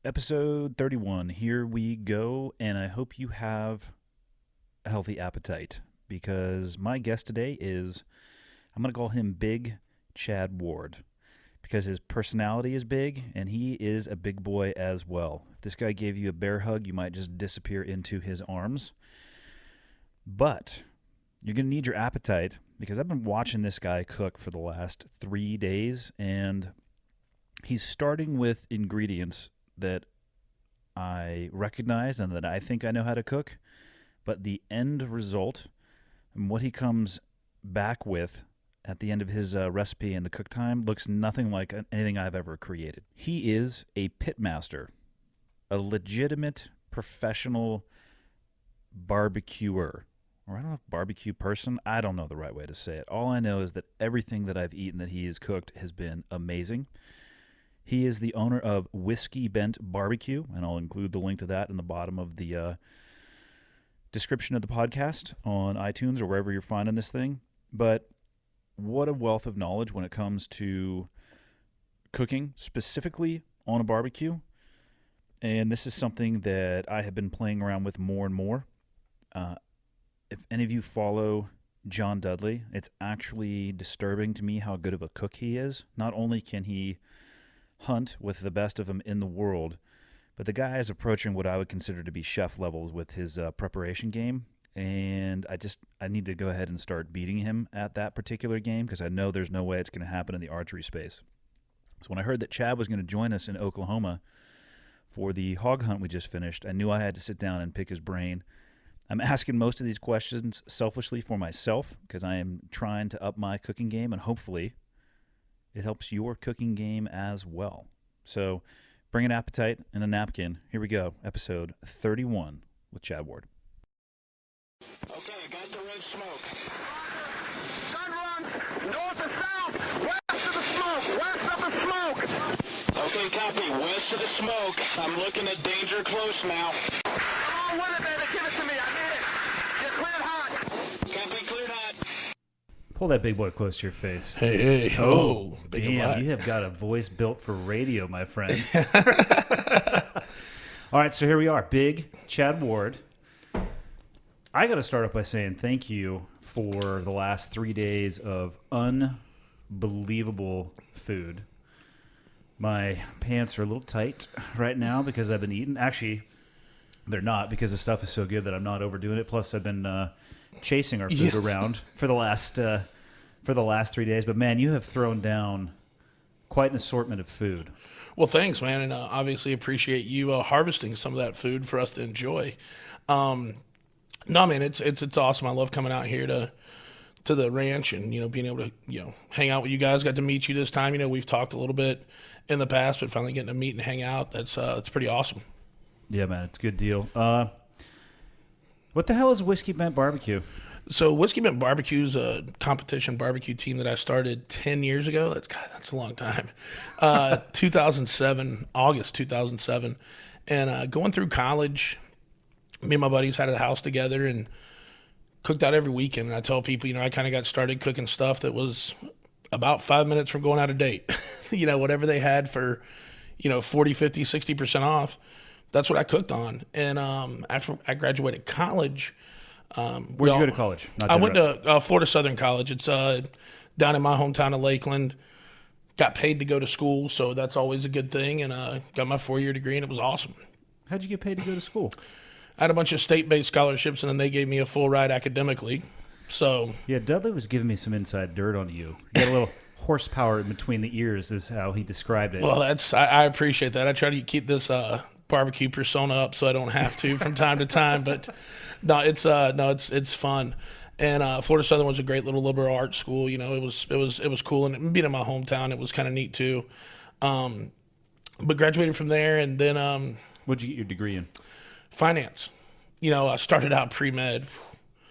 Episode 31. Here we go, and I hope you have a healthy appetite because my guest today is, I'm going to call him Big Chad Ward because his personality is big and he is a big boy as well. If this guy gave you a bear hug, you might just disappear into his arms. But you're going to need your appetite because I've been watching this guy cook for the last 3 days, and he's starting with ingredients that I recognize and that I think I know how to cook, but the end result and what he comes back with at the end of his recipe and the cook time looks nothing like anything I've ever created. He is a pit master, a legitimate professional barbecuer. Or I don't know if barbecue person. I don't know the right way to say it. All I know is that everything that I've eaten that he has cooked has been amazing. He is the owner of Whiskey Bent Barbecue, and I'll include the link to that in the bottom of the description of the podcast on iTunes or wherever you're finding this thing. But what a wealth of knowledge when it comes to cooking, specifically on a barbecue. And this is something that I have been playing around with more and more. If any of you follow John Dudley, it's actually disturbing to me how good of a cook he is. Not only can he hunt with the best of them in the world, but the guy is approaching what I would consider to be chef levels with his preparation game, and I need to go ahead and start beating him at that particular game because I know there's no way it's going to happen in the archery space. So when I heard that Chad was going to join us in Oklahoma for the hog hunt we just finished, I knew I had to sit down and pick his brain. I'm asking most of these questions selfishly for myself because I am trying to up my cooking game, and hopefully it helps your cooking game as well. So bring an appetite and a napkin. Here we go. Episode 31 with Chad Ward. Okay, got the red smoke. Gun run, north and south, west of the smoke, west of the smoke. Okay, copy, west of the smoke. I'm looking at danger close now. Come on with it, baby, give it to me, I need it. You're cleared hot. Copy, cleared hot. Pull that big boy close to your face. Hey, Oh, big damn, black. you have got a voice built for radio, my friend. All right, so here we are. Big Chad Ward. I got to start off by saying thank you for the last 3 days of unbelievable food. My pants are a little tight right now because I've been eating. Actually, they're not because the stuff is so good that I'm not overdoing it. Plus, I've been chasing our food Yes. around for the last 3 days. But man, you have thrown down quite an assortment of food. Well, thanks, man, and obviously appreciate you harvesting some of that food for us to enjoy. No, man, it's awesome. I love coming out here to the ranch and being able to hang out with you guys. Got to meet you this time. We've talked a little bit in the past, but finally getting to meet and hang out. That's pretty awesome. Yeah, man, it's a good deal. What the hell is Whiskey Bent Barbecue? So Whiskey Bent Barbecue is a competition barbecue team that I started 10 years ago. That's a long time. 2007, August 2007. And going through college, me and my buddies had a house together and cooked out every weekend. And I tell people, I kind of got started cooking stuff that was about 5 minutes from going out of date. Whatever they had for, 40, 50, 60% off, that's what I cooked on. And after I graduated college, Where'd you go to college? Not I went to Florida Southern College. It's down in my hometown of Lakeland. Got paid to go to school, so that's always a good thing. And got my 4-year degree, and it was awesome. How'd you get paid to go to school? I had a bunch of state-based scholarships, and then they gave me a full ride academically. So Yeah, Dudley was giving me some inside dirt on you. You got a little horsepower in between the ears is how he described it. well, I appreciate that. I try to keep this barbecue persona up so I don't have to from time to time. But no, it's fun. And Florida Southern was a great little liberal arts school. It was cool, and being in my hometown, it was kind of neat too. But graduated from there, and then What'd you get your degree in? finance. I started out pre-med,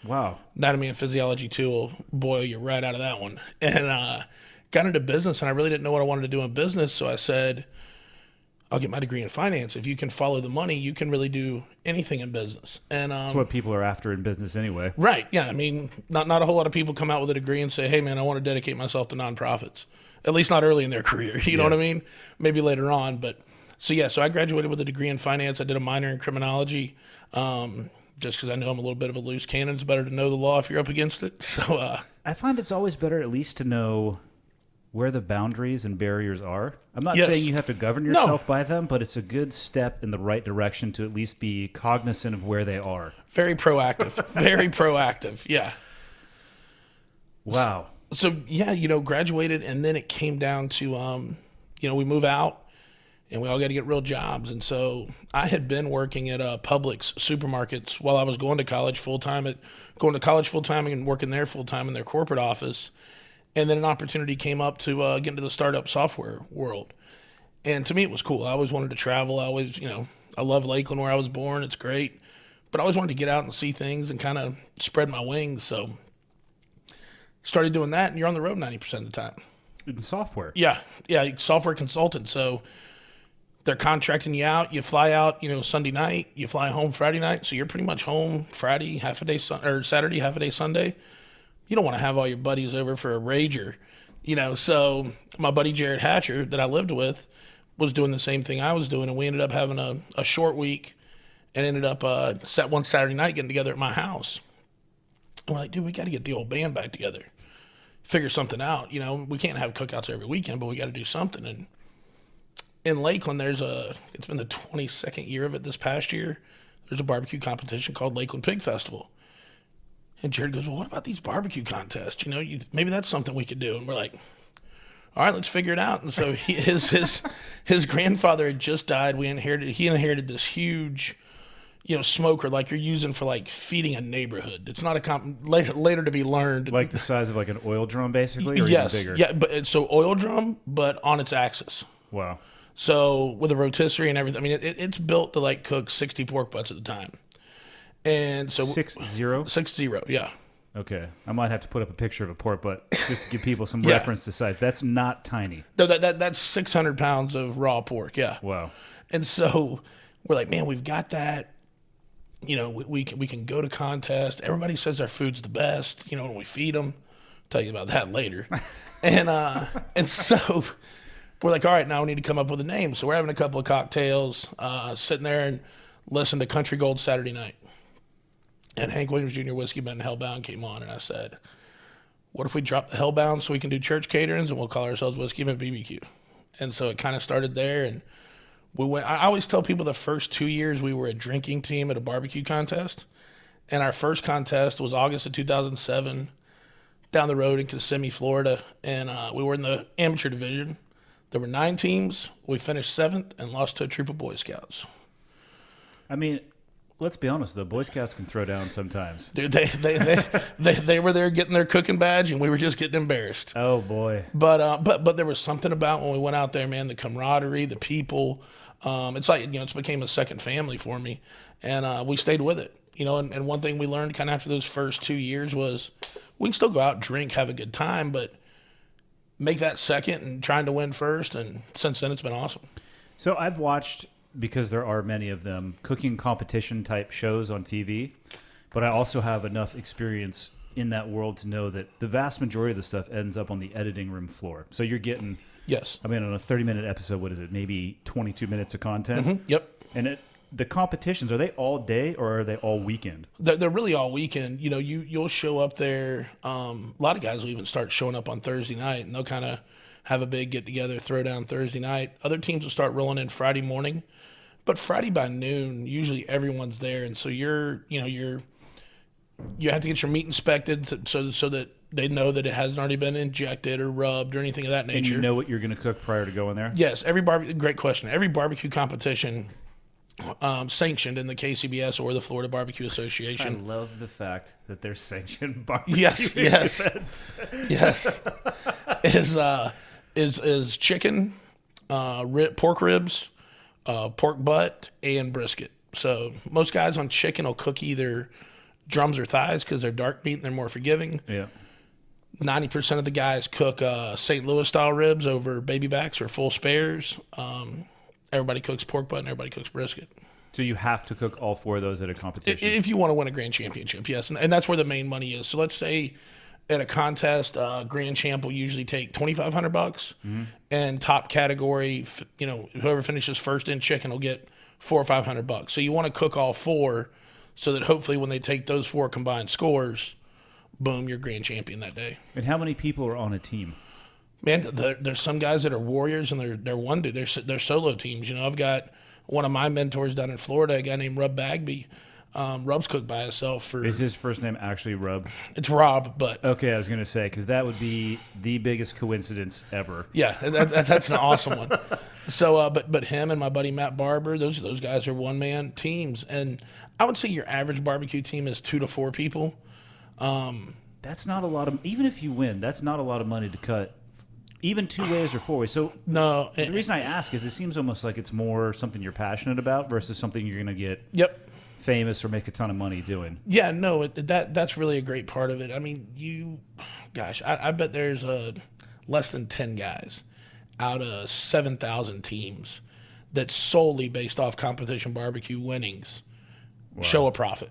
Wow. anatomy and physiology too. Will boil you right out of that one. And got into business, and I really didn't know what I wanted to do in business. So I said, I'll get my degree in finance. If you can follow the money, you can really do anything in business. And That's what people are after in business anyway. right, yeah. I mean, not a whole lot of people come out with a degree and say, "Hey, man, I want to dedicate myself to nonprofits." At least not early in their career. You know what I mean? Maybe later on, but So I graduated with a degree in finance. I did a minor in criminology, just because I know I'm a little bit of a loose cannon. It's better to know the law if you're up against it. So I find it's always better at least to know where the boundaries and barriers are. I'm not Yes. saying you have to govern yourself by them, but it's a good step in the right direction to at least be cognizant of where they are. very proactive, very proactive. Yeah. Wow. So yeah, graduated, and then it came down to, we move out, and we all got to get real jobs. And so I had been working at Publix supermarkets while I was going to college full time and working there full time in their corporate office. And then an opportunity came up to get into the startup software world. And to me, it was cool. I always wanted to travel. I always, I love Lakeland where I was born. It's great. But I always wanted to get out and see things and kind of spread my wings. So started doing that, and you're on the road 90% of the time. In software. Yeah, software consultant. So they're contracting you out. You fly out, Sunday night. You fly home Friday night. So you're pretty much home Friday, half a day, or Saturday, half a day Sunday. You don't want to have all your buddies over for a rager, So my buddy Jared Hatcher that I lived with was doing the same thing I was doing, and we ended up having a short week and ended up one Saturday night getting together at my house. And we're like, dude, we got to get the old band back together, figure something out. We can't have cookouts every weekend, but we got to do something. And in Lakeland, it's been the 22nd year of it this past year. There's a barbecue competition called Lakeland Pig Festival. And Jared goes, well, what about these barbecue contests? Maybe that's something we could do. And we're like, all right, let's figure it out. And so his grandfather had just died. He inherited this huge, smoker like you're using for like feeding a neighborhood. It's not later to be learned. Like the size of like an oil drum, basically, or yes, even bigger? yeah, but so oil drum, but on its axis. Wow. So with a rotisserie and everything, I mean, it's built to like cook 60 pork butts at a time. And so 6-0? 60, yeah. Okay. I might have to put up a picture of a pork butt just to give people some Yeah. reference to size. That's not tiny. No, that's 600 pounds of raw pork, yeah. Wow. And so we're like, man, we've got that. We can go to contest. Everybody says our food's the best. When we feed them, tell you about that later. and so we're like, all right, now we need to come up with a name. So we're having a couple of cocktails, sitting there and listening to Country Gold Saturday night. And Hank Williams Jr. Whiskey Bent Hellbound came on, and I said, what if we drop the Hellbound so we can do church caterings, and we'll call ourselves Whiskey Bent BBQ? And so it kind of started there, and we went. I always tell people the first 2 years we were a drinking team at a barbecue contest, and our first contest was August of 2007 down the road in Kissimmee, Florida, and we were in the amateur division. There were 9 teams. We finished 7th and lost to a troop of Boy Scouts. I mean, let's be honest, though. Boy Scouts can throw down sometimes. Dude, they were there getting their cooking badge, and we were just getting embarrassed. Oh, boy. But there was something about when we went out there, man, the camaraderie, the people. It's like, it's became a second family for me, and we stayed with it. And one thing we learned kind of after those first 2 years was we can still go out, drink, have a good time, but make that second and trying to win first. And since then, it's been awesome. So I've watched, because there are many of them, cooking competition type shows on TV, but I also have enough experience in that world to know that the vast majority of the stuff ends up on the editing room floor. So you're getting, Yes. I mean, on a 30-minute episode, what is it, maybe 22 minutes of content? Yep. And the competitions, are they all day or are they all weekend? They're really all weekend. You'll show up there. A lot of guys will even start showing up on Thursday night, and they'll kind of have a big get together, throw down Thursday night. Other teams will start rolling in Friday morning, but Friday by noon, usually everyone's there, and so you have to get your meat inspected so that they know that it hasn't already been injected or rubbed or anything of that nature. And you know what you're going to cook prior to going there? Yes, great question. Every barbecue competition sanctioned in the KCBS or the Florida Barbecue I Association. love the fact that they're sanctioned barbecue Yes. events. Yes, is chicken, pork ribs, pork butt, and brisket. So most guys on chicken will cook either drums or thighs because they're dark meat and they're more forgiving. Yeah. 90% of the guys cook St. Louis style ribs over baby backs or full spares. Everybody cooks pork butt and everybody cooks brisket. So you have to cook all 4 of those at a competition? If you want to win a grand championship, yes. And that's where the main money is. So let's say at a contest, grand champ will usually take $2,500, and top category, whoever finishes first in chicken will get $400 or $500. So you want to cook all four, so that hopefully when they take those four combined scores, boom, you're grand champion that day. And how many people are on a team? Man, there's some guys that are warriors, and they're one dude. They're solo teams. I've got one of my mentors down in Florida, a guy named Rub Bagby. Rob's cooked by himself for. Is his first name actually Rub? It's Rob, but Okay, I was going to say, because that would be the biggest coincidence ever. yeah, that's an awesome one. So, but him and my buddy Matt Barber, those guys are one man teams, and I would say your average barbecue team is 2 to 4 people. That's not a lot of, even if you win, that's not a lot of money to cut, even 2 ways or 4 ways. So No, the reason I ask is it seems almost like it's more something you're passionate about versus something you're going to get yep. famous or make a ton of money doing. Yeah, no, that's really a great part of it. I mean, I bet there's less than 10 guys out of 7,000 teams that solely based off competition barbecue winnings show a profit.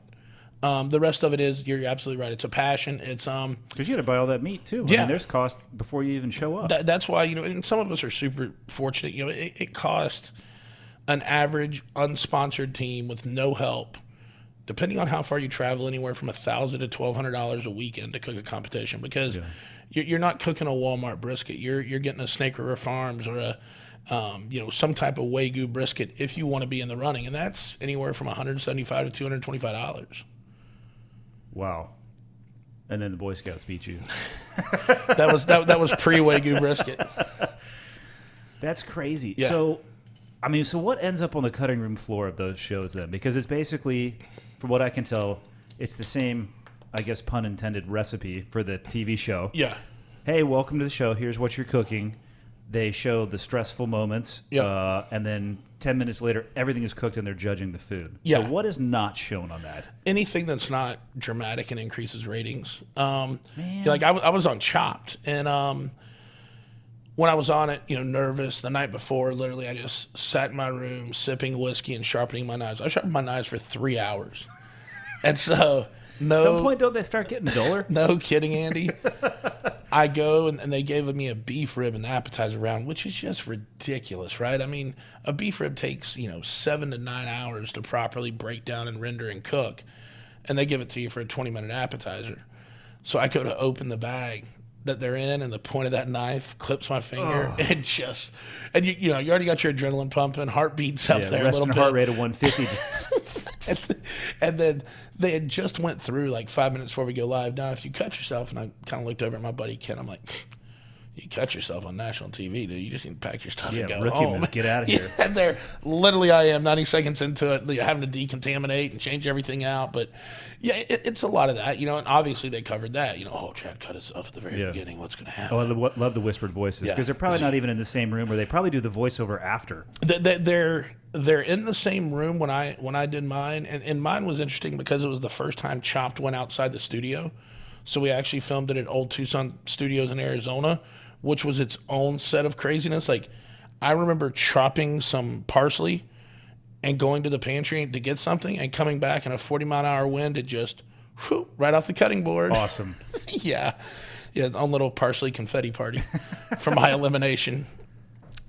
The rest of it is, you're absolutely right. It's a passion. It's Because you got to buy all that meat too. I Yeah. mean, there's cost before you even show up. that's why, and some of us are super fortunate. It costs an average unsponsored team with no help, depending on how far you travel, anywhere from $1,000 to $1,200 a weekend to cook a competition, because you're not cooking a Walmart brisket. You're getting a Snake River Farms or a some type of Wagyu brisket if you want to be in the running, and that's anywhere from $175 to $225. Wow. And then the Boy Scouts beat you. That was pre Wagyu brisket. That's crazy. Yeah. So what ends up on the cutting room floor of those shows then? Because it's basically, from what I can tell, it's the same, I guess, pun intended, recipe for the TV show. Yeah. Hey, welcome to the show. Here's what you're cooking. They show the stressful moments. Yep. And then 10 minutes later, everything is cooked and they're judging the food. Yeah. So what is not shown on that? Anything that's not dramatic and increases ratings. Like I was on Chopped, and when I was on it, nervous the night before, literally I just sat in my room sipping whiskey and sharpening my knives. I sharpened my knives for 3 hours. And so At some point, don't they start getting duller? no kidding, Andy. I go and they gave me a beef rib in the appetizer round, which is just ridiculous, right? I mean, a beef rib takes 7 to 9 hours to properly break down and render and cook, and they give it to you for a 20-minute appetizer. So I go to open the bag that they're in, and the point of that knife clips my finger, and you already got your adrenaline pumping, heartbeats up there a little resting bit. heart rate of 150. Just And then they had just went through like 5 minutes before we go live. Now, if you cut yourself, and I kind of looked over at my buddy Ken, I'm like, you cut yourself on national TV, dude. You just need to pack your stuff and go rookie home. move, get out of here. And there, literally, I am 90 seconds into it, having to decontaminate and change everything out. But yeah, it's a lot of that, and obviously they covered that. Chad cut himself at the very beginning. What's going to happen? Oh, I love the whispered voices because Yeah. they're probably not even in the same room, or they probably do the voiceover after. They're in the same room when I did mine, and mine was interesting because it was the first time Chopped went outside the studio. So we actually filmed it at Old Tucson Studios in Arizona, which was its own set of craziness. Like, I remember chopping some parsley and going to the pantry to get something and coming back in a 40-mile-an-hour wind, it just right off the cutting board. Awesome. Yeah, own little parsley confetti party for my elimination.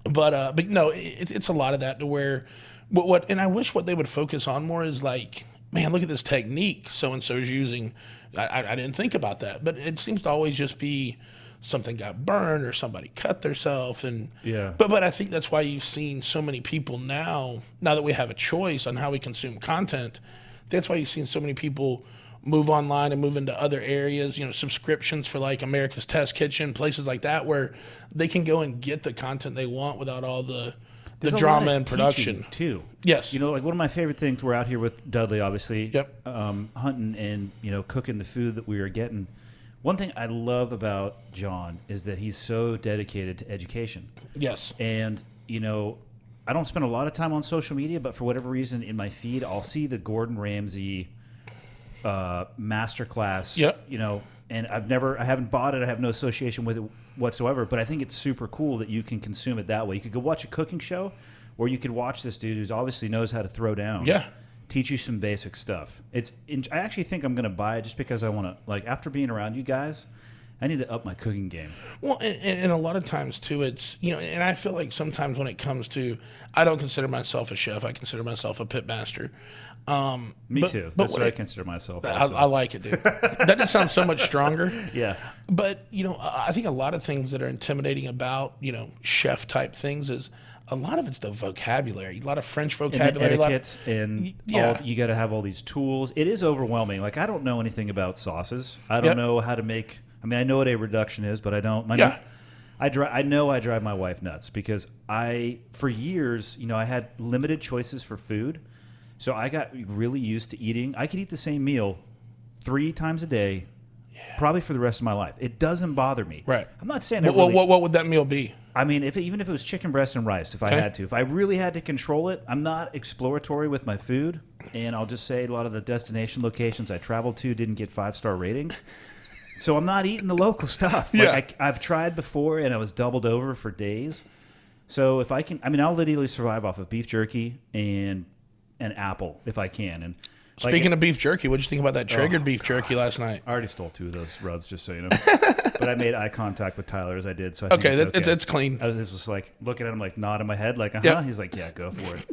But no, it's a lot of that to where and I wish what they would focus on more is like, man, look at this technique so and so's using. I didn't think about that, but it seems to always just be something got burned or somebody cut themselves, and Yeah. But I think that's why you've seen so many people now that we have a choice on how we consume content. That's why you've seen so many people move online and move into other areas, subscriptions for like America's Test Kitchen, places like that, where they can go and get the content they want without all the There's a drama lot of and production. teaching, too. Yes. Like one of my favorite things, we're out here with Dudley, obviously, Yep. hunting and, cooking the food that we were getting. One thing I love about John is that he's so dedicated to education. Yes. And, I don't spend a lot of time on social media, but for whatever reason in my feed, I'll see the Gordon Ramsay masterclass. Yep. And I haven't bought it. I have no association with it whatsoever, but I think it's super cool that you can consume it that way. You could go watch a cooking show, or you could watch this dude who's obviously knows how to throw down. Yeah. Teach you some basic stuff. I actually think I'm going to buy it just because I want to, like, after being around you guys, I need to up my cooking game. Well, and a lot of times too, it's, you know, and I feel like sometimes when it comes to, I don't consider myself a chef. I consider myself a pit master. Me too. That's what I consider myself. I like it, dude. That just sounds so much stronger. Yeah. But, you know, I think a lot of things that are intimidating about, you know, chef type things is a lot of it's the vocabulary, a lot of French vocabulary. And etiquette, and you got to have all these tools. It is overwhelming. Like, I don't know anything about sauces. I don't know how to make, I mean, I know what a reduction is, but I don't. I know I drive my wife nuts because for years, you know, I had limited choices for food. So I got really used to eating. I could eat the same meal 3 times a day, probably for the rest of my life. It doesn't bother me. Right. I'm not saying what would that meal be? I mean, even if it was chicken breast and rice, if I had to. If I really had to control it, I'm not exploratory with my food. And I'll just say a lot of the destination locations I traveled to didn't get 5-star ratings. So I'm not eating the local stuff. Like I've tried before, and I was doubled over for days. So if I can, I mean, I'll literally survive off of beef jerky and an apple if I can. And speaking of beef jerky, what'd you think about that Traeger beef jerky last night? I already stole 2 of those rubs, just so you know. But I made eye contact with Tyler as I did, so I think it's clean. I was just like looking at him, like nodding my head, like Yep. He's like, yeah, go for it.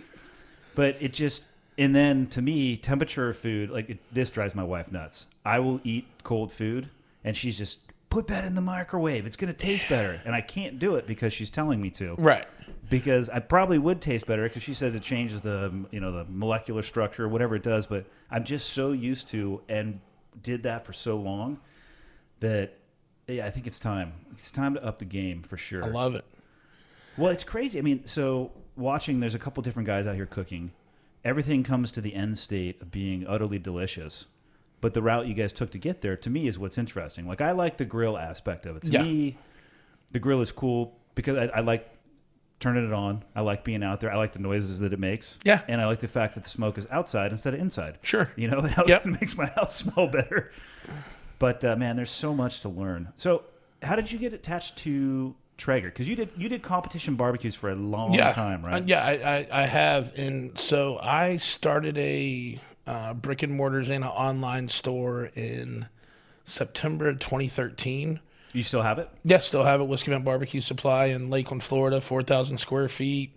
But it just, and then to me, temperature of food, like this drives my wife nuts. I will eat cold food, and she's just, put that in the microwave. It's going to taste better. And I can't do it because she's telling me to. Right. Because I probably would taste better because she says it changes the molecular structure or whatever it does. But I'm just so used to and did that for so long that I think it's time. It's time to up the game for sure. I love it. Well, it's crazy. I mean, so watching, there's a couple different guys out here cooking. Everything comes to the end state of being utterly delicious. But the route you guys took to get there, to me, is what's interesting. Like, I like the grill aspect of it. To me, the grill is cool because I like turning it on. I like being out there. I like the noises that it makes. Yeah. And I like the fact that the smoke is outside instead of inside. Sure. You know, it makes my house smell better. But, man, there's so much to learn. So how did you get attached to Traeger? Because you did competition barbecues for a long time, right? I have. And so I started a brick and mortars in an online store in September 2013. You still have it? Yeah, still have it. Whiskey Bent Barbecue Supply in Lakeland, Florida, 4,000 square feet,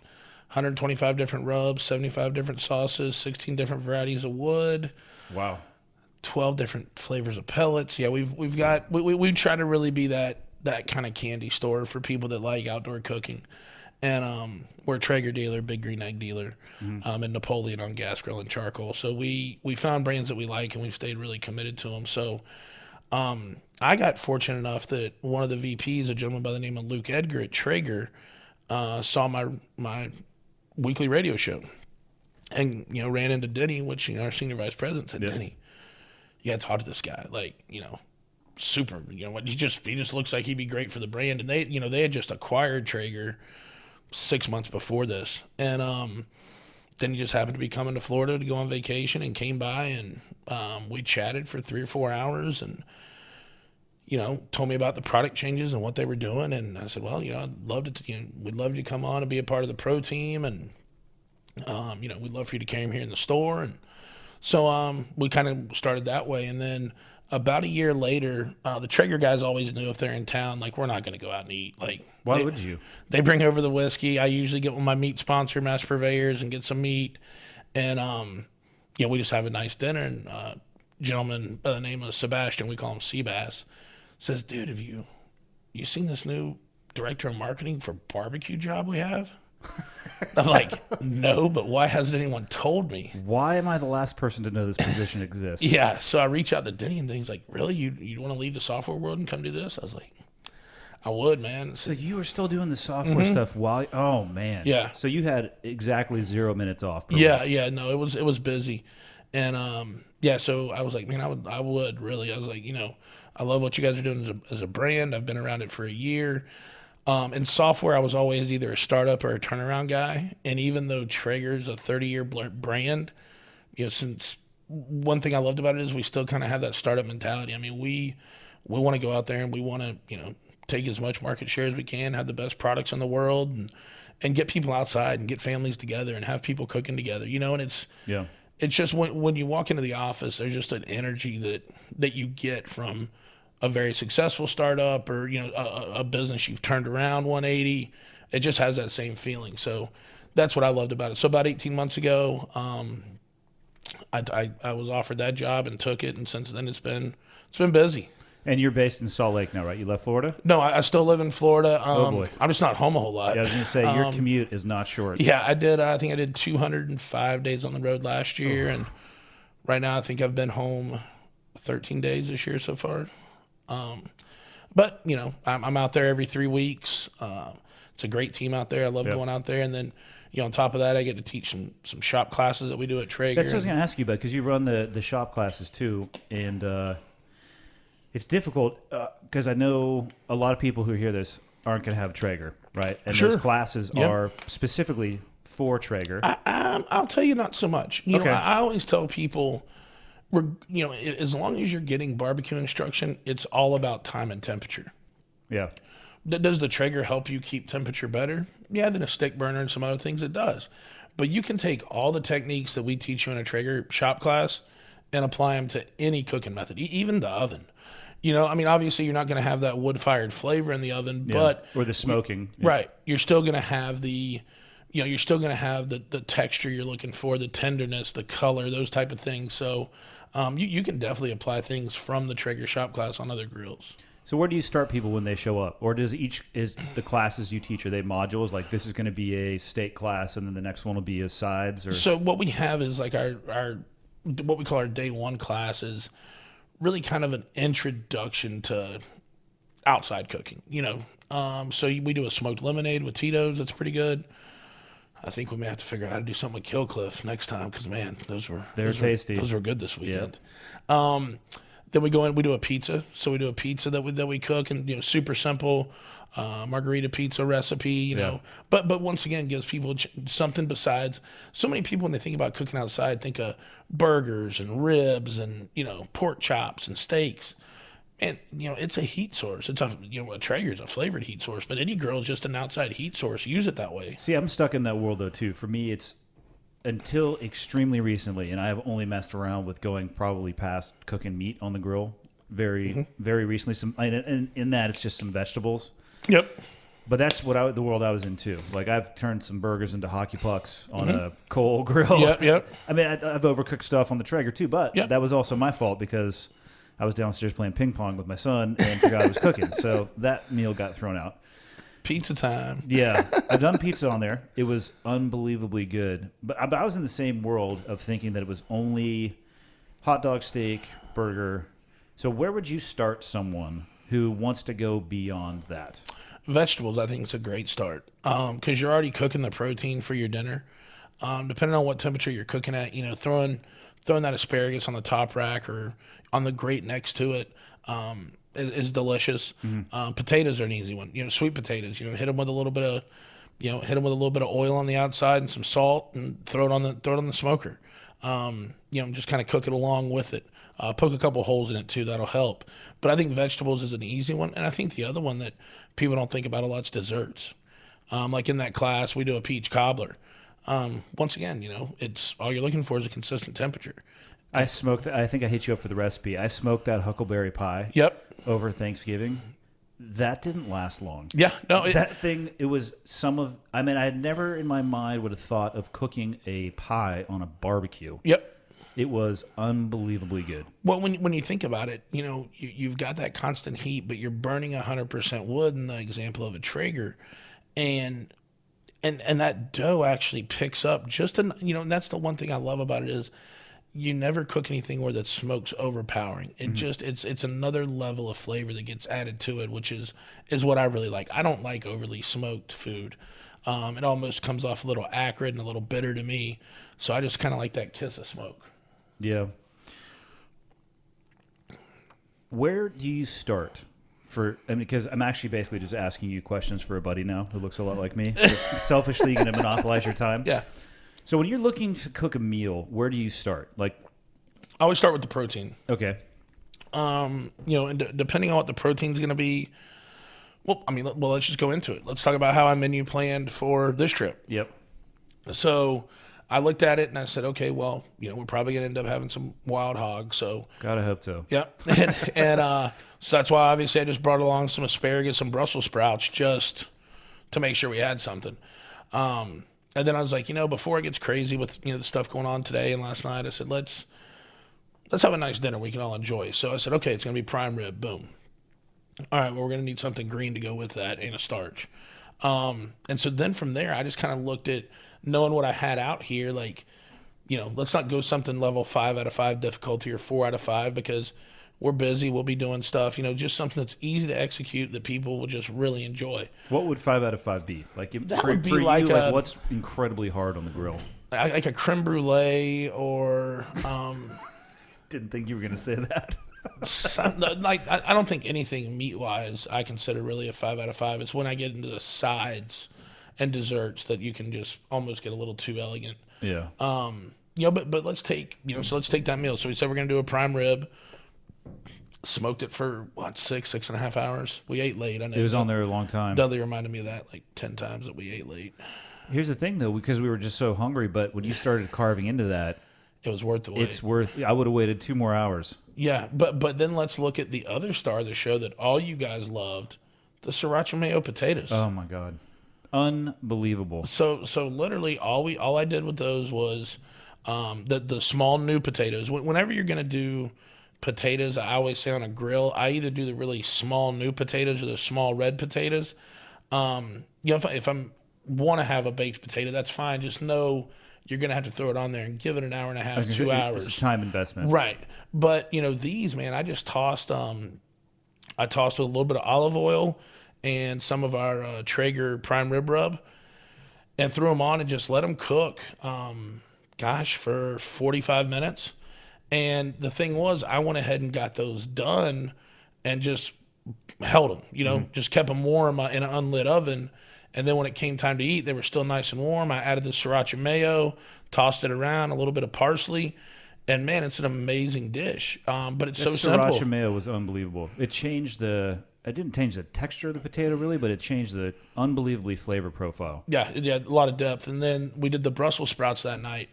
125 different rubs, 75 different sauces, 16 different varieties of wood. Wow. 12 different flavors of pellets. Yeah, we try to really be that kind of candy store for people that like outdoor cooking. And we're a Traeger dealer, Big Green Egg dealer, and Napoleon on gas grill and charcoal. So we found brands that we like, and we've stayed really committed to them. So I got fortunate enough that one of the VPs, a gentleman by the name of Luke Edgar at Traeger, saw my weekly radio show, and ran into Denny, which our senior vice president said, Denny, you got to talk to this guy, like super. He just looks like he'd be great for the brand, and they had just acquired Traeger 6 months before this, and then he just happened to be coming to Florida to go on vacation and came by, and we chatted for 3 or 4 hours, and told me about the product changes and what they were doing, and I said, well, I'd love to, we'd love you to come on and be a part of the pro team, and we'd love for you to carry him here in the store, and so we kind of started that way, and then about a year later, the Traeger guys always knew if they're in town, like, we're not going to go out and eat. Like, why would you? They bring over the whiskey. I usually get with my meat sponsor, Mass Purveyors, and get some meat. And, we just have a nice dinner. And a gentleman by the name of Sebastian, we call him Seabass, says, dude, have you seen this new director of marketing for barbecue job we have? I'm like, no, but why hasn't anyone told me? Why am I the last person to know this position exists? Yeah, so I reach out to Denny, and Denny's like, really? You want to leave the software world and come do this? I was like, I would, man. So you were still doing the software stuff while? Oh man. Yeah. So you had exactly 0 minutes off. Yeah. No, it was busy, and so I was like, man, I would really. I was like, I love what you guys are doing as a brand. I've been around it for a year. In software, I was always either a startup or a turnaround guy. And even though Traeger's a 30-year brand, since one thing I loved about it is we still kind of have that startup mentality. I mean, we want to go out there and we want to, take as much market share as we can, have the best products in the world, and get people outside and get families together and have people cooking together, and it's just when you walk into the office, there's just an energy that you get from a very successful startup or, a business you've turned around 180. It just has that same feeling. So that's what I loved about it. So about 18 months ago, I was offered that job and took it. And since then it's been busy. And you're based in Salt Lake now, right? You left Florida? No, I still live in Florida. Oh, boy. I'm just not home a whole lot. Yeah, I was going to say, your commute is not short. Yeah, I did. I think I did 205 days on the road last year. And right now I think I've been home 13 days this year so far. But, I'm out there every 3 weeks. It's a great team out there. I love going out there. And then, on top of that, I get to teach some shop classes that we do at Traeger. That's what I was going to ask you about, because you run the shop classes too. And it's difficult because I know a lot of people who hear this aren't going to have Traeger, right? And Sure. those classes are specifically for Traeger. I'll tell you not so much. Okay. I always tell people, as long as you're getting barbecue instruction, it's all about time and temperature. Yeah. Does the Traeger help you keep temperature better? Yeah, than a stick burner and some other things, it does. But you can take all the techniques that we teach you in a Traeger shop class and apply them to any cooking method, even the oven. Obviously you're not going to have that wood-fired flavor in the oven, but or the smoking. right, you're still going to have the texture you're looking for, the tenderness, the color, those type of things. So you can definitely apply things from the Traeger shop class on other grills. So where do you start people when they show up? Or is the classes you teach, are they modules? Like this is going to be a steak class and then the next one will be a sides? Or So what we have is like our what we call our day one class is really kind of an introduction to outside cooking, So we do a smoked lemonade with Tito's. That's pretty good. I think we may have to figure out how to do something with Killcliff next time because, man, they're tasty. Those were good this weekend. Yep. Then we go in, we do a pizza. So we do a pizza that we cook and, super simple margarita pizza recipe, you know. But once again, gives people something besides. So many people, when they think about cooking outside, think of burgers and ribs and, pork chops and steaks. And, it's a heat source. It's a Traeger's a flavored heat source, but any grill is just an outside heat source. Use it that way. See, I'm stuck in that world, though, too. For me, it's until extremely recently, and I have only messed around with going probably past cooking meat on the grill very recently. And in that, it's just some vegetables. Yep. But that's the world I was in, too. Like, I've turned some burgers into hockey pucks on a coal grill. Yep. I mean, I've overcooked stuff on the Traeger, too, but that was also my fault because I was downstairs playing ping pong with my son and forgot I was cooking. So that meal got thrown out. Pizza time. Yeah. I've done pizza on there. It was unbelievably good. But I was in the same world of thinking that it was only hot dog, steak, burger. So where would you start someone who wants to go beyond that? Vegetables, I think, is a great start because you're already cooking the protein for your dinner. Depending on what temperature you're cooking at, throwing that asparagus on the top rack or on the grate next to it is delicious. Potatoes are an easy one. Sweet potatoes. Hit them with a little bit of oil on the outside and some salt, and throw it on the smoker. Just kind of cook it along with it. Poke a couple holes in it too. That'll help. But I think vegetables is an easy one, and I think the other one that people don't think about a lot is desserts. Like in that class, we do a peach cobbler. Once again, it's all you're looking for is a consistent temperature. I smoked. I think I hit you up for the recipe. I smoked that huckleberry pie. Yep. Over Thanksgiving. That didn't last long. Yeah. No. That thing. It was I had never in my mind would have thought of cooking a pie on a barbecue. Yep. It was unbelievably good. Well, when you think about it, you've got that constant heat, but you're burning 100% wood in the example of a Traeger, and that dough actually picks up and that's the one thing I love about it is you never cook anything where the smoke's overpowering. It it's another level of flavor that gets added to it, which is what I really like. I don't like overly smoked food. It almost comes off a little acrid and a little bitter to me. So I just kind of like that kiss of smoke. Yeah. Where do you start? Because I'm actually basically just asking you questions for a buddy now who looks a lot like me. Just selfishly going to monopolize your time. Yeah. So when you're looking to cook a meal, where do you start? I always start with the protein. Okay. And depending on what the protein's going to be, let's just go into it. Let's talk about how I menu planned for this trip. Yep. So I looked at it and I said, okay, we're probably going to end up having some wild hogs. So gotta hope so. Yep. And So that's why obviously I just brought along some asparagus and Brussels sprouts just to make sure we had something. And then I was like, before it gets crazy with the stuff going on today and last night, I said let's have a nice dinner we can all enjoy. So I said, okay, it's gonna be prime rib. Boom. All right, well, we're gonna need something green to go with that and a starch. And so then from there, I just kind of looked at knowing what I had out here, like, let's not go something level 5 out of 5 difficulty or 4 out of 5 because we're busy. We'll be doing stuff, just something that's easy to execute that people will just really enjoy. What would 5 out of 5 be? Like That for, would be for like you, a- what's incredibly hard on the grill? Like a creme brulee or Didn't think you were going to say that. I don't think anything meat wise I consider really a 5 out of 5. It's when I get into the sides and desserts that you can just almost get a little too elegant. Yeah. But let's take let's take that meal. So we said we're gonna do a prime rib. Smoked it for 6.5 hours. We ate late. I know It was on there a long time. Dudley reminded me of that like 10 times that we ate late. Here's the thing, though, because we were just so hungry, but when you started carving into that, It was worth the wait. it's worth. I would have waited 2 more hours. Yeah, but then let's look at the other star of the show that all you guys loved, the sriracha mayo potatoes. Oh my god, unbelievable! So literally all I did with those was the small new potatoes. Whenever you're gonna do potatoes, I always say on a grill, I either do the really small new potatoes or the small red potatoes. If I'm want to have a baked potato, that's fine. Just know you're gonna have to throw it on there and give it an hour and a half, 2 hours. It's a time investment. Right. But these, man, I just tossed I tossed with a little bit of olive oil and some of our Traeger prime rib rub and threw them on and just let them cook for 45 minutes. And the thing was, I went ahead and got those done and just held them, just kept them warm in an unlit oven. And then when it came time to eat, they were still nice and warm. I added the sriracha mayo, tossed it around, a little bit of parsley, and man, it's an amazing dish. But it's so simple. Sriracha mayo was unbelievable. It changed the. It didn't change the texture of the potato really, but it changed the unbelievably flavor profile. Yeah, a lot of depth. And then we did the Brussels sprouts that night.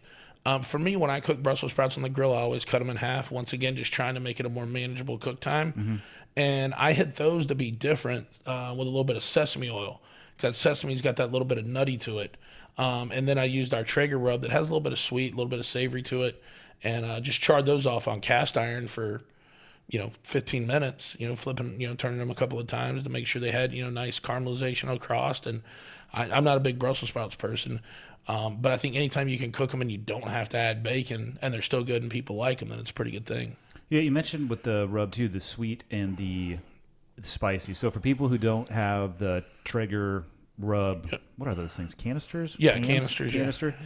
For me, when I cook Brussels sprouts on the grill, I always cut them in half. Once again, just trying to make it a more manageable cook time. Mm-hmm. And I hit those to be different with a little bit of sesame oil. Because sesame's got that little bit of nutty to it. And then I used our Traeger rub that has a little bit of sweet, a little bit of savory to it. And just charred those off on cast iron for, 15 minutes, flipping, turning them a couple of times to make sure they had, nice caramelization across. And I'm not a big Brussels sprouts person. But I think anytime you can cook them and you don't have to add bacon and they're still good and people like them, then it's a pretty good thing. Yeah, you mentioned with the rub too, the sweet and the spicy. So for people who don't have the Traeger rub, what are those things? Canisters? Yeah, canisters. Canister. Yeah.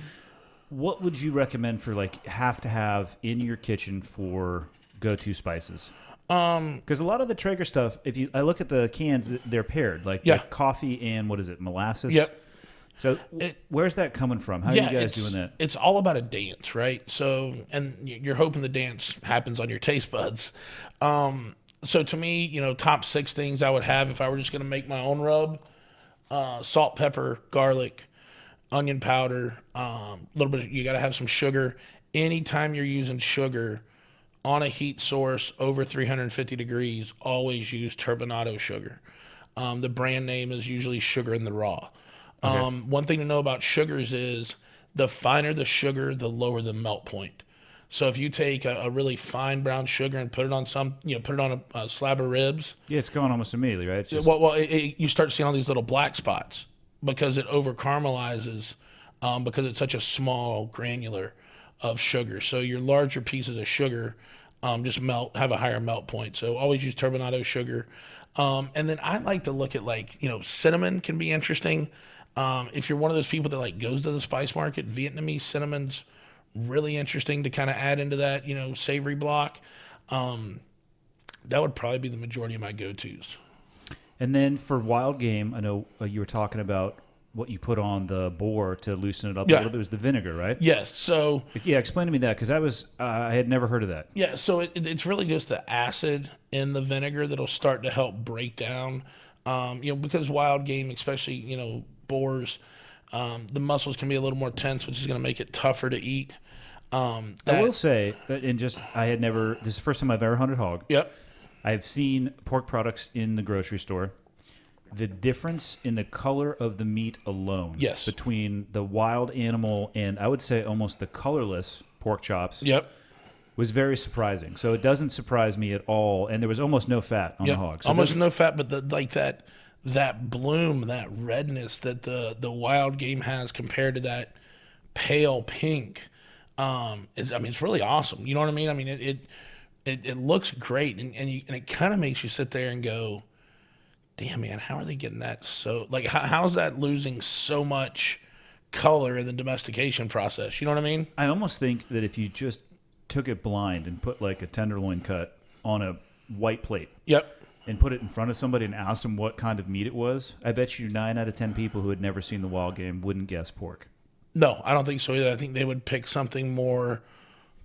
What would you recommend for have to have in your kitchen for go-to spices? Because a lot of the Traeger stuff, I look at the cans, they're paired like coffee and what is it, molasses? Yep. So where's that coming from? How are you guys doing that? It's all about a dance, right? So, and you're hoping the dance happens on your taste buds. So to me, top 6 things I would have if I were just going to make my own rub: salt, pepper, garlic, onion powder, a little bit. You got to have some sugar. Anytime you're using sugar on a heat source over 350 degrees, always use turbinado sugar. The brand name is usually Sugar in the Raw. Okay. One thing to know about sugars is the finer the sugar, the lower the melt point. So if you take a really fine brown sugar and put it on a slab of ribs. Yeah, it's going almost immediately, right? It's just... you start seeing all these little black spots because it over caramelizes because it's such a small granular of sugar. So your larger pieces of sugar just have a higher melt point. So always use turbinado sugar. And then I like to look at cinnamon can be interesting. If you're one of those people that goes to the spice market, Vietnamese cinnamon's really interesting to kind of add into that, savory block. That would probably be the majority of my go-tos. And then for wild game, I know you were talking about what you put on the boar to loosen it up a little bit. It was the vinegar, right? Yes. So explain to me that because I had never heard of that. Yeah. So it's really just the acid in the vinegar that'll start to help break down, because wild game, especially boars, the muscles can be a little more tense, which is going to make it tougher to eat. I will say that this is the first time I've ever hunted hog. Yep. I've seen pork products in the grocery store. The difference in the color of the meat alone Yes. between the wild animal and I would say almost the colorless pork chops Yep. was very surprising. So it doesn't surprise me at all. And there was almost no fat on Yep. the hog. So Almost no fat, but that bloom, that redness that the wild game has compared to that pale pink, it's really awesome. You know what I mean? I mean, it looks great, and it kind of makes you sit there and go, damn, man, how are they getting that so, like, how's that losing so much color in the domestication process? You know what I mean? I almost think that if you just took it blind and put like a tenderloin cut on a white plate Yep. and put it in front of somebody and asked them what kind of meat it was, I bet you 9 out of 10 people who had never seen the wild game wouldn't guess pork. No, I don't think so either. I think they would pick something more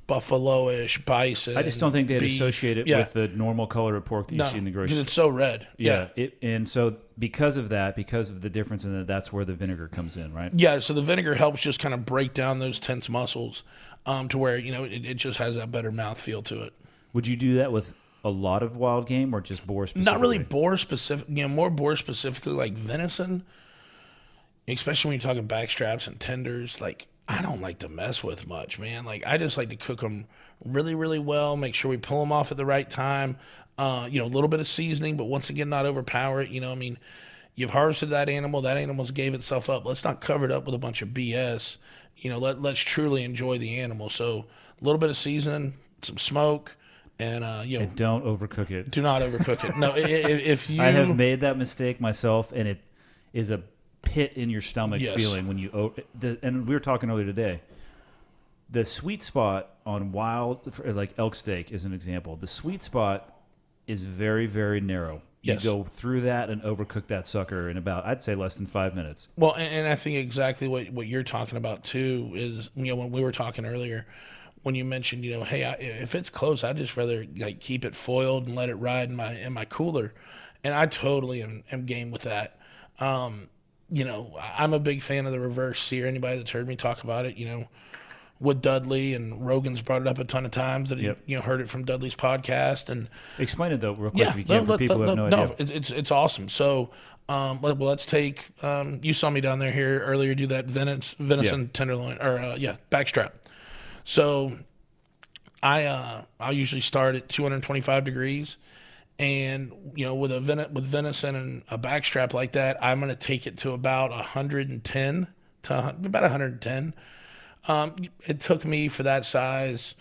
buffalo-ish, bison. I just don't think they'd beef. associate it Yeah. with the normal color of pork that you No, see in the grocery because store. it's so red. Yeah. And so because of that, because of the difference in that, that's where the vinegar comes in, right? Yeah, so the vinegar helps just kind of break down those tense muscles to where, it just has that better mouthfeel to it. Would you do that with a lot of wild game or just boar specifically? Not really boar specific, more boar specifically like venison, especially when you're talking backstraps and tenders. Like, I don't like to mess with much, man. Like, I just like to cook them really, really well, make sure we pull them off at the right time. A little bit of seasoning, but once again, not overpower it. You've harvested that animal's gave itself up. Let's not cover it up with a bunch of BS. Let's truly enjoy the animal. So a little bit of seasoning, some smoke, and And don't overcook it. do not overcook it. No, if you, I have made that mistake myself, and it is a pit in your stomach Yes. feeling when you and we were talking earlier today. The sweet spot on like elk steak is an example. The sweet spot is very, very narrow. Yes. You go through that and overcook that sucker in about, I'd say, less than 5 minutes. Well, and I think exactly what you're talking about too is, when we were talking earlier, when you mentioned, hey, if it's close, I'd just rather like keep it foiled and let it ride in my cooler, and I totally am game with that. I'm a big fan of the reverse sear. Anybody that's heard me talk about it, with Dudley, and Rogan's brought it up a ton of times that Yep. he heard it from Dudley's podcast. And Explain it, though, real quick, if you can, for people who have no idea. it's awesome. So, let's take, you saw me down here earlier do that venison tenderloin, or backstrap. So I'll usually start at 225 degrees, and with venison and a backstrap like that, I'm going to take it to about 110 to about 110. It took me for that size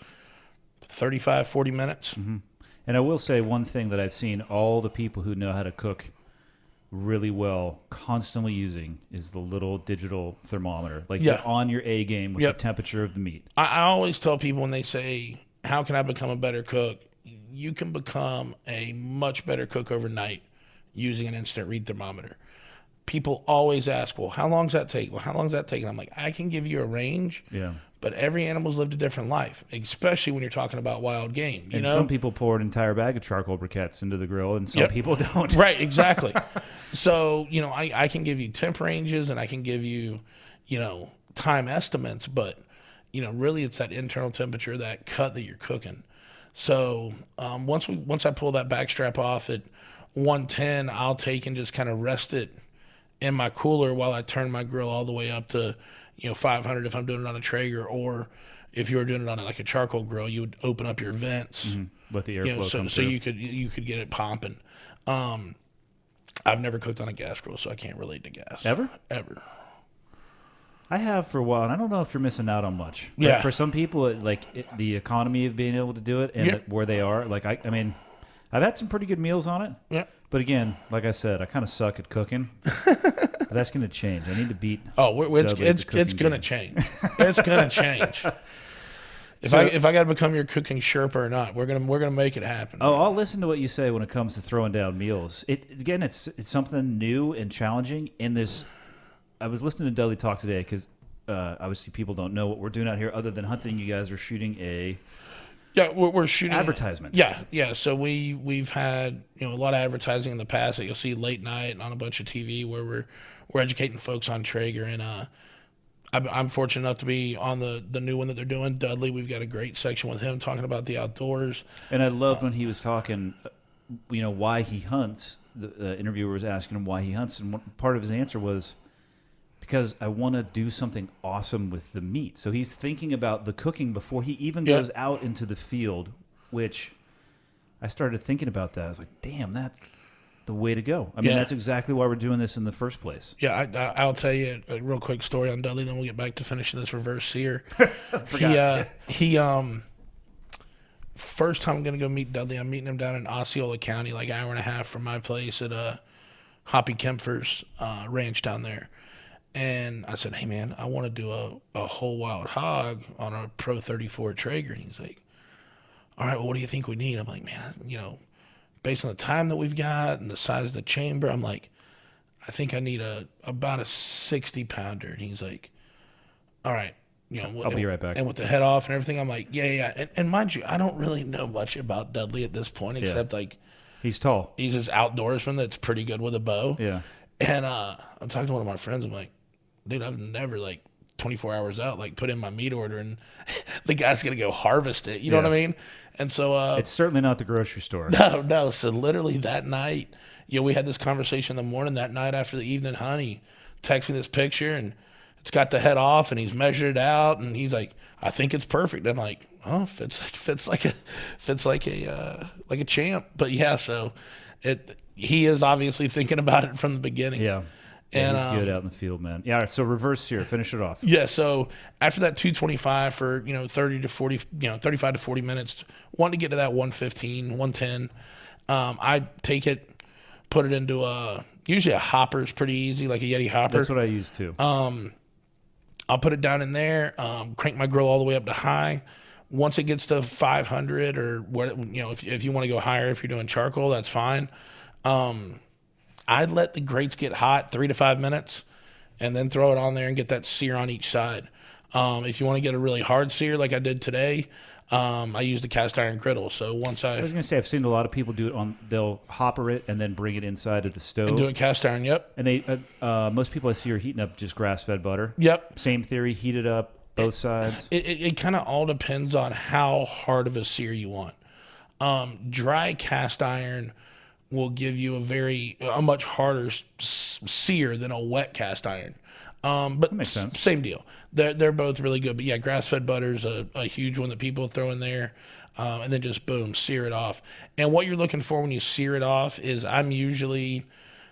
35, 40 minutes. Mm-hmm. And I will say one thing that I've seen all the people who know how to cook really well constantly using is the little digital thermometer. Like, Yeah. you're on your A game with Yep. the temperature of the meat. I always tell people when they say, how can I become a better cook? You can become a much better cook overnight using an instant read thermometer. People always ask, well, how long does that take? Well, how long does that take? And I'm like, I can give you a range, Yeah. but every animal's lived a different life, especially when you're talking about wild game. You And know? some people pour an entire bag of charcoal briquettes into the grill, and some Yep. people don't. Right, exactly. So, I can give you temp ranges, and I can give you, time estimates, but, really it's that internal temperature, that cut that you're cooking. So once I pull that backstrap off at 110, I'll take and just kind of rest it in my cooler while I turn my grill all the way up to 500 if I'm doing it on a Traeger, or if you were doing it on like a charcoal grill, you would open up your vents, Let the airflow come so through. you could get it pumping. I've never cooked on a gas grill, so I can't relate to gas. Ever? I have for a while, and I don't know if you're missing out on much. But Yeah. for some people, the economy of being able to do it and Yeah. where they are, I mean, I've had some pretty good meals on it. Yeah. But again, like I said, I kind of suck at cooking. But that's going to change. I need to beat. Oh, it's Dudley at the it's cooking gonna game. change. It's gonna change. If So- I got to become your cooking Sherpa or not, we're gonna make it happen. Oh, I'll listen to what you say when it comes to throwing down meals. It's something new and challenging. In this, I was listening to Dudley talk today because obviously people don't know what we're doing out here other than hunting. You guys are shooting a Yeah, we're shooting advertisement. Yeah. So we've had a lot of advertising in the past that you'll see late night and on a bunch of TV where we're educating folks on Traeger, and I'm fortunate enough to be on the new one that they're doing. Dudley, we've got a great section with him talking about the outdoors. And I loved when he was talking why he hunts. The interviewer was asking him why he hunts, and part of his answer was because I want to do something awesome with the meat. So he's thinking about the cooking before he even goes out into the field, which I started thinking about that. I was like, damn, that's the way to go. I mean, that's exactly why we're doing this in the first place. Yeah, I'll tell you a real quick story on Dudley, then we'll get back to finishing this reverse sear. He first time I'm going to go meet Dudley, I'm meeting him down in Osceola County, like an hour and a half from my place at Hoppy Kempfer's ranch down there. And I said, hey, man, I want to do a whole wild hog on a Pro 34 Traeger. And he's like, all right, well, what do you think we need? I'm like, man, based on the time that we've got and the size of the chamber, I'm like, I think I need about a 60-pounder. And he's like, all right. I'll be right back. And with the head off and everything, I'm like, yeah. And mind you, I don't really know much about Dudley at this point, except like he's tall. He's this outdoorsman that's pretty good with a bow. Yeah. And I'm talking to one of my friends. I'm like, dude, I've never 24 hours out, put in my meat order and the guy's going to go harvest it. You know what I mean? And so it's certainly not the grocery store. No. So literally that night, we had this conversation in the morning. That night after the evening hunt, he texted me this picture and it's got the head off and he's measured it out and he's like, I think it's perfect. I'm like, oh, fits like a champ. But yeah, so he is obviously thinking about it from the beginning. Yeah. And he's good out in the field, man. Yeah. All right, so reverse sear, finish it off. Yeah. So after that 225 for 30 to 40, 35 to 40 minutes, wanting to get to that 115, 110. I take it, put it into usually a hopper is pretty easy, like a Yeti hopper. That's what I use too. I'll put it down in there, crank my grill all the way up to high. Once it gets to 500 or what, if you want to go higher, if you're doing charcoal, that's fine. I'd let the grates get hot 3 to 5 minutes and then throw it on there and get that sear on each side. If you want to get a really hard sear like I did today, I use the cast iron griddle. So once I was going to say, I've seen a lot of people do it they'll hopper it and then bring it inside of the stove. And do it cast iron, yep. And they most people I see are heating up just grass-fed butter. Yep. Same theory, heat it up, both sides. It kind of all depends on how hard of a sear you want. Dry cast iron will give you a much harder sear than a wet cast iron. But that makes sense. Same deal. They're both really good. But yeah, grass-fed butter is a huge one that people throw in there. And then just boom, sear it off. And what you're looking for when you sear it off is I'm usually,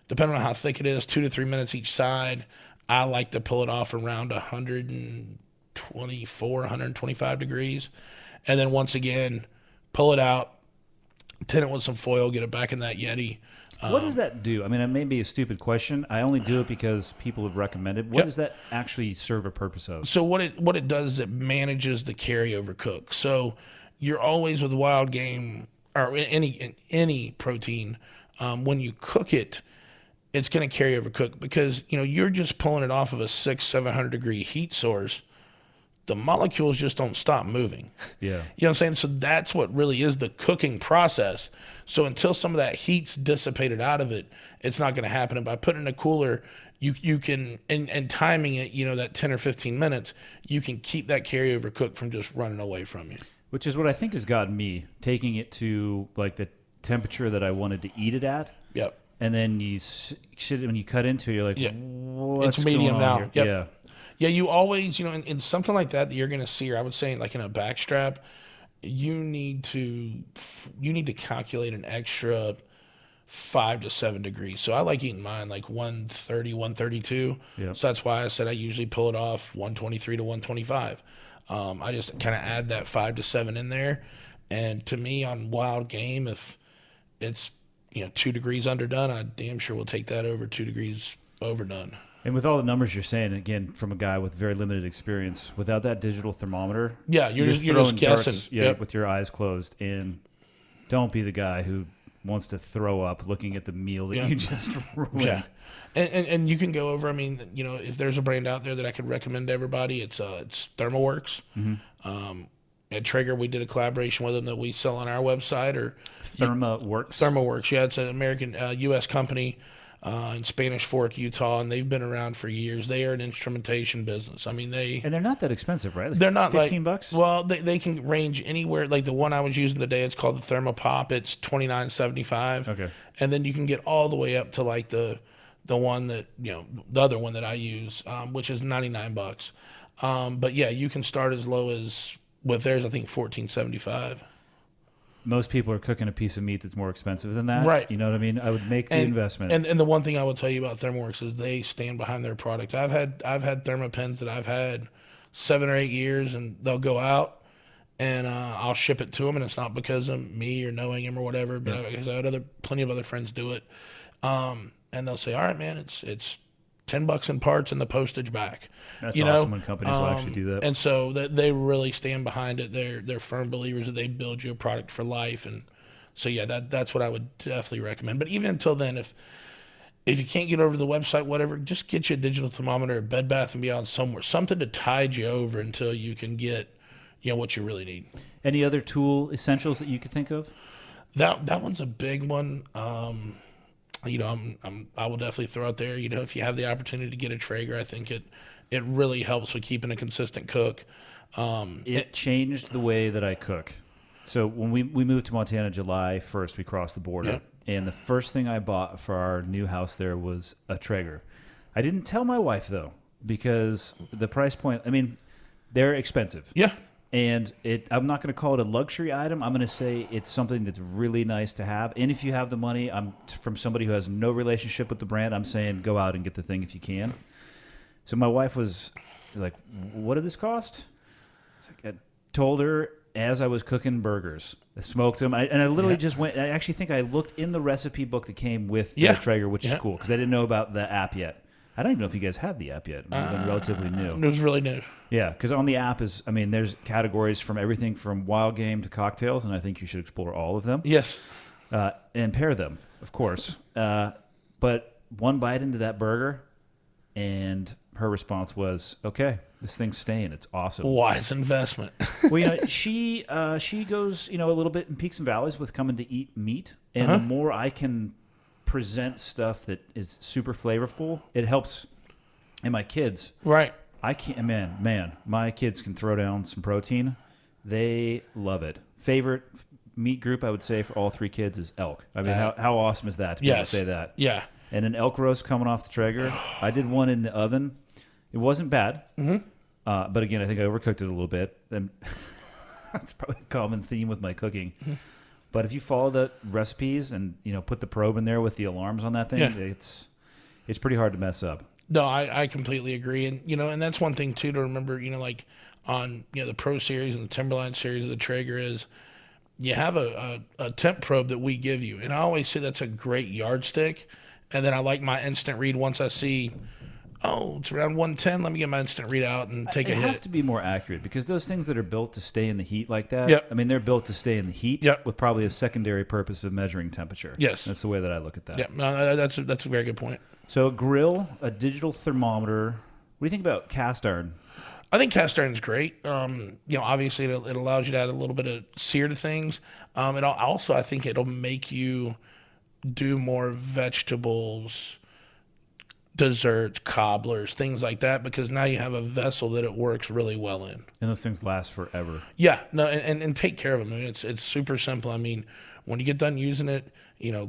depending on how thick it is, 2 to 3 minutes each side. I like to pull it off around 124, 125 degrees. And then once again, pull it out, tin it with some foil, get it back in that Yeti. What does that do? I mean, it may be a stupid question. I only do it because people have recommended. What does that actually serve a purpose of? So what it does is it manages the carryover cook. So you're always with wild game or any protein, when you cook it, it's going to carry over cook because you're just pulling it off of a 600-700 degree heat source. The molecules just don't stop moving. Yeah. You know what I'm saying? So that's what really is the cooking process. So until some of that heat's dissipated out of it, it's not going to happen. And by putting it in a cooler, you can, and timing it, that 10 or 15 minutes, you can keep that carryover cook from just running away from you. Which is what I think has gotten me, taking it to like the temperature that I wanted to eat it at. Yep. And then when you cut into it, you're like, what's it's medium going on now. here? Yep. Yeah. Yeah, you always, in something like that you're going to sear, I would say like in a backstrap, you need to calculate an extra 5 to 7 degrees. So I like eating mine like 130, 132. Yep. So that's why I said I usually pull it off 123 to 125. I just kind of add that 5 to 7 in there. And to me on wild game, if it's, 2 degrees underdone, I damn sure will take that over 2 degrees overdone. And with all the numbers you're saying, again, from a guy with very limited experience, without that digital thermometer, you're just throwing guessing. Darts, with your eyes closed. And don't be the guy who wants to throw up looking at the meal that you just ruined. Yeah. And you can go over. I mean, if there's a brand out there that I could recommend to everybody, it's ThermoWorks. Mm-hmm. At Traeger, we did a collaboration with them that we sell on our website. Or ThermoWorks. ThermoWorks. Yeah, it's an American, U.S. company. in Spanish Fork, Utah, and they've been around for years. They are an instrumentation business. I mean, And they're not that expensive, right? Like they're not 15 like bucks. Well, they can range anywhere. Like the one I was using today, it's called the Thermopop. It's $29.75. Okay. And then you can get all the way up to like the one that the other one that I use, which is $99. But yeah, you can start as low as with theirs. I think $14.75. Most people are cooking a piece of meat that's more expensive than that. Right. You know what I mean? I would make the investment. And the one thing I will tell you about ThermoWorks is they stand behind their product. I've had ThermoPens that I've had 7 or 8 years, and they'll go out, and I'll ship it to them, and it's not because of me or knowing him or whatever, but because I had plenty of other friends do it, and they'll say, "All right, man, it's $10 in parts and the postage back." That's awesome when companies will actually do that. And so they really stand behind it. They're firm believers that they build you a product for life, and so yeah, that's what I would definitely recommend. But even until then, if you can't get over to the website, whatever, just get you a digital thermometer, a Bed Bath and Beyond somewhere, something to tide you over until you can get what you really need. Any other tool essentials that you could think of? That one's a big one. I will definitely throw out there, if you have the opportunity to get a Traeger, I think it really helps with keeping a consistent cook. It changed the way that I cook. So when we moved to Montana July 1st, we crossed the border. Yep. And the first thing I bought for our new house there was a Traeger. I didn't tell my wife, though, because the price point, I mean, they're expensive. Yeah. And I'm not going to call it a luxury item. I'm going to say it's something that's really nice to have. And if you have the money, I'm from somebody who has no relationship with the brand, I'm saying go out and get the thing if you can. So my wife was like, "What did this cost?" I told her as I was cooking burgers. I smoked them. I literally just went. I actually think I looked in the recipe book that came with the Traeger, which is cool because I didn't know about the app yet. I don't even know if you guys had the app yet. It might have been relatively new. It was really new. Yeah, because on the app there's categories from everything from wild game to cocktails, and I think you should explore all of them. Yes. And pair them, of course. But one bite into that burger, and her response was, "Okay, this thing's staying. It's awesome." Wise investment. Well, she goes, a little bit in peaks and valleys with coming to eat meat, and the more I can present stuff that is super flavorful, it helps. And my kids, Right. I can't, man, my kids can throw down some protein. They love it. Favorite meat group, I would say, for all 3 kids is elk. I mean, how awesome is that to be able to say that? Yeah. And an elk roast coming off the Traeger. I did one in the oven. It wasn't bad. Mm-hmm. But again, I think I overcooked it a little bit. And that's probably a common theme with my cooking. But if you follow the recipes and put the probe in there with the alarms on that thing, it's pretty hard to mess up. No, I completely agree. And, and that's one thing, too, to remember, like on, the Pro Series and the Timberline Series of the Traeger is you have a temp probe that we give you. And I always say that's a great yardstick. And then I like my instant read once I see, it's around 110. Let me get my instant read out and take a hit. It has to be more accurate because those things that are built to stay in the heat like that, Yep. I mean, they're built to stay in the heat Yep. with probably a secondary purpose of measuring temperature. Yes. That's the way that I look at that. Yeah, no, that's a very good point. So a grill, a digital thermometer. What do you think about cast iron? I think cast iron's great. Obviously it allows you to add a little bit of sear to things. And also I think it'll make you do more vegetables, desserts, cobblers, things like that, because now you have a vessel that it works really well in. And those things last forever. Yeah, no, and take care of them. I mean, it's super simple. I mean, when you get done using it,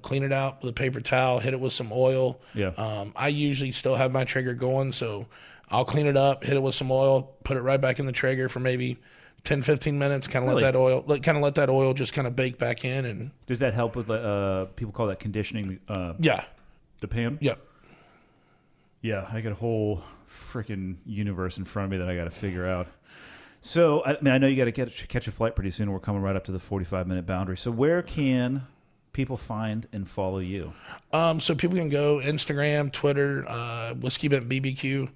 clean it out with a paper towel, hit it with some oil. Yeah. I usually still have my Traeger going, so I'll clean it up, hit it with some oil, put it right back in the Traeger for maybe 10, 15 minutes, kind of let that oil just kind of bake back in. And does that help with, people call that conditioning yeah. the pan? Yep. Yeah, I got a whole freaking universe in front of me that I got to figure out. So, I know you got to catch a flight pretty soon. We're coming right up to the 45-minute boundary. So where can people find and follow you? So people can go Instagram, Twitter, Whiskey Bent BBQ.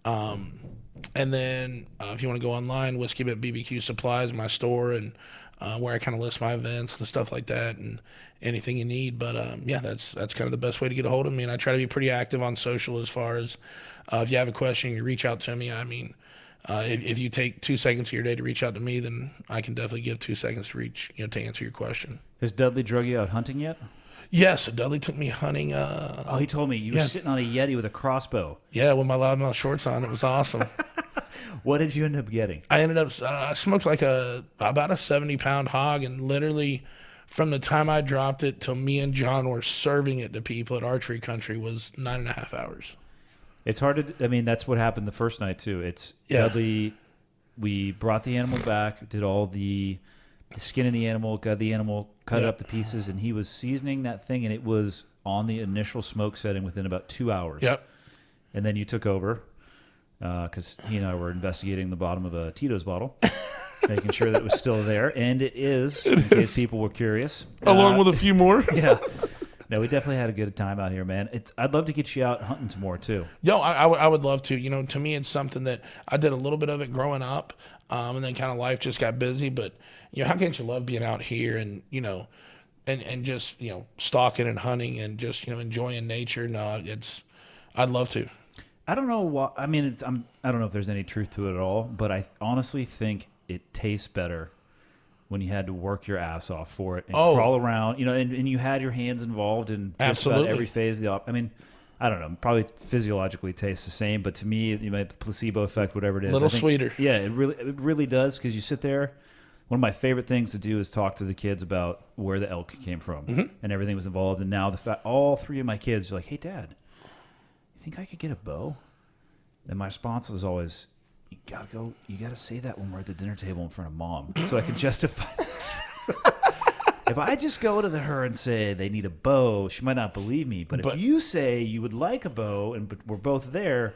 And then if you want to go online, Whiskey Bent BBQ Supplies, my store, and where I kind of list my events and stuff like that and anything you need. But that's kind of the best way to get a hold of me. And I try to be pretty active on social as far as if you have a question, you reach out to me. I mean, if you take 2 seconds of your day to reach out to me, then I can definitely give 2 seconds to to answer your question. Has Dudley drug you out hunting yet? Yes, Dudley took me hunting. Oh, he told me you were sitting on a Yeti with a crossbow. Yeah, with my loudmouth shorts on. It was awesome. What did you end up getting? I ended up I smoked like about a 70-pound hog, and literally from the time I dropped it till me and John were serving it to people at Archery Country was 9.5 hours. It's hard to. I mean, that's what happened the first night too. It's Dudley. We brought the animal back, did all the skin of the animal, got the animal, cut it up to pieces, and he was seasoning that thing, and it was on the initial smoke setting within about 2 hours. Yep. And then you took over because he and I were investigating the bottom of a Tito's bottle, making sure that it was still there, and it is, in case people were curious. Along with a few more. Yeah. No, we definitely had a good time out here, man. I'd love to get you out hunting some more too. Yo, I would love to. You know, to me, it's something that I did a little bit of it growing up, and then kind of life just got busy. But you know, how can't you love being out here and you know, and just you know, stalking and hunting and just you know, enjoying nature? No, I'd love to. I don't know what I mean. I don't know if there's any truth to it at all, but I honestly think it tastes better when you had to work your ass off for it and crawl around, you know, and you had your hands involved in just about every phase of the I mean, I don't know, probably physiologically tastes the same, but to me, you know, placebo effect, whatever it is. A little sweeter. Yeah, it really does because you sit there. One of my favorite things to do is talk to the kids about where the elk came from and everything was involved. And now all three of my kids are like, "Hey, Dad, you think I could get a bow?" And my response was always, you gotta say that when we're at the dinner table in front of Mom, so I can justify this. If I just go to her and say they need a bow, she might not believe me. But if you say you would like a bow and we're both there,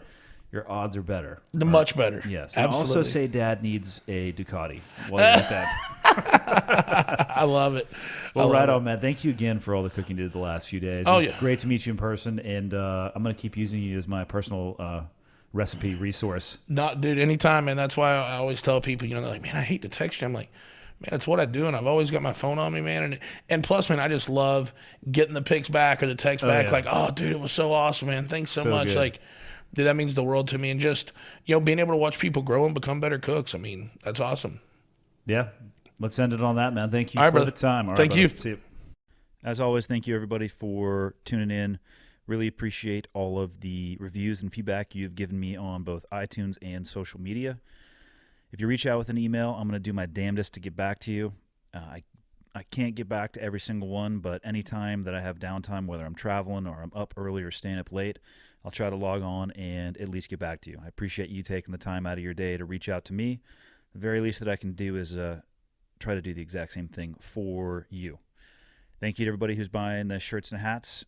your odds are better. Much better. Yes. And Absolutely. also say Dad needs a Ducati while you're at that. I love it. Well, right on, man. Thank you again for all the cooking you did the last few days. Oh, It was yeah. great to meet you in person, and I'm going to keep using you as my personal recipe resource. Not, dude, anytime, man. That's why I always tell people, you know, they're like, man, I hate to text you. I'm like, man, it's what I do, and I've always got my phone on me, man. And plus, man, I just love getting the pics back or the text back, yeah. like, oh, dude, it was so awesome, man. Thanks so much. good. Like, dude, that means the world to me. And just, you know, being able to watch people grow and become better cooks, I mean, that's awesome. Yeah. Let's end it on that, man. Thank you All right, for brother. the time. All right, Thank brother. you. See you. As always, thank you, everybody, for tuning in. Really appreciate all of the reviews and feedback you've given me on both iTunes and social media. If you reach out with an email, I'm going to do my damnedest to get back to you. I can't get back to every single one, but anytime that I have downtime, whether I'm traveling or I'm up early or staying up late, I'll try to log on and at least get back to you. I appreciate you taking the time out of your day to reach out to me. The very least that I can do is try to do the exact same thing for you. Thank you to everybody who's buying the shirts and hats.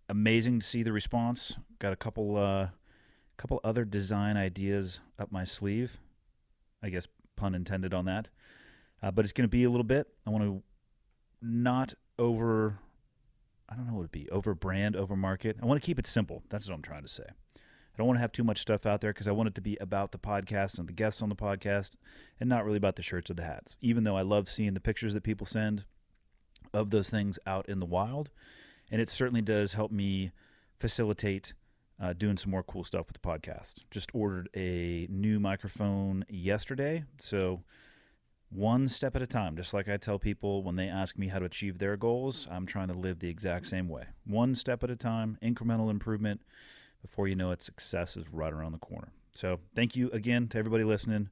Amazing to see the response. Got a couple other design ideas up my sleeve. I guess pun intended on that. But it's going to be a little bit. I want to not over brand, over market. I want to keep it simple. That's what I'm trying to say. I don't want to have too much stuff out there because I want it to be about the podcast and the guests on the podcast and not really about the shirts or the hats, even though I love seeing the pictures that people send of those things out in the wild. And it certainly does help me facilitate doing some more cool stuff with the podcast. Just ordered a new microphone yesterday. So one step at a time, just like I tell people when they ask me how to achieve their goals, I'm trying to live the exact same way. One step at a time, incremental improvement. Before you know it, success is right around the corner. So thank you again to everybody listening.